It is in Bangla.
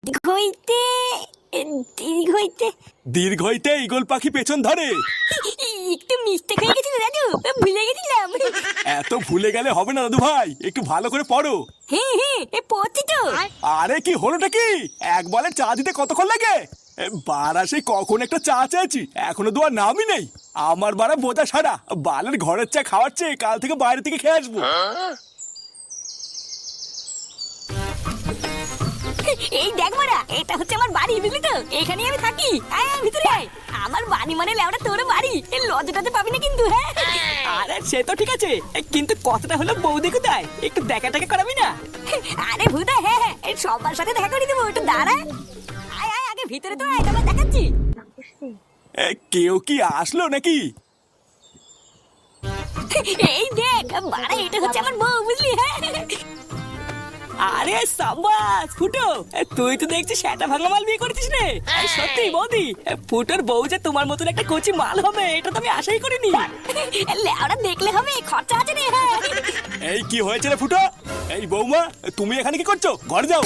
হইতে দীর্ঘ হইতে দীর্ঘ হইতে ঈগল পাখি পেছন ধরে। একটু মিস্টেক হয়ে গেছিল দাদু, ভুলে গেছিলাম। এত ভুলে গেলে হবে না দাদু ভাই, একটু ভালো করে পড়ো। হ্যাঁ হ্যাঁ, পড়ছি তো। আরে কি হলোটা কি? এক বলে চা দিতে কতক্ষণ লাগে? বারা সেই কখন একটা চা চাইছি, এখনো দোয়ার নামই নেই। আমার বারা বোঝা সারা, বালের ঘরের চা খাওয়াচ্ছে, কাল থেকে বাইরে থেকে খেয়ে আসবো। এই দেখ মারা, এটা হচ্ছে আমার বাড়ি, বুঝলি তো? এখানেই আমি থাকি। আয় আয় ভিতরে আয়। আমার বাড়ি মানে লেওড়া তোর বাড়ি, এই লজ্জাটাতে পাবি না কিন্তু। হ্যাঁ আরে সে তো ঠিক আছে, কিন্তু কথাটা হলো বৌদি কোথায়, একটু দেখা টেকা করাবি না? আরে ভুদা, হ্যাঁ হ্যাঁ, এই সবার সাথে দেখা করে দেবো, একটু দাঁড়া। আয় আয়, আগে ভিতরে তো আয়, তারপর দেখাচ্ছি। কেউ কি আসলো নাকি? এই দেখ বাড়া, এটা হচ্ছে আমার বউ, বুঝলি? হ্যাঁ আরে সাবাস ফুটো, তুই তো দেখছি সেটা ভাঙা মাল বিয়ে করেছিস রে। সত্যি বৌদি, ফুটোর বউ যে তোমার মতন একটা কচি মাল হবে, এটা তো আমি আশাই করিনি। লেওড়া দেখলে হবে, খরচা আছে রে। হ্যাঁ এই কি হয়েছে রে ফুটো? এই বৌমা, তুমি এখানে কি করছো? ঘরে যাও।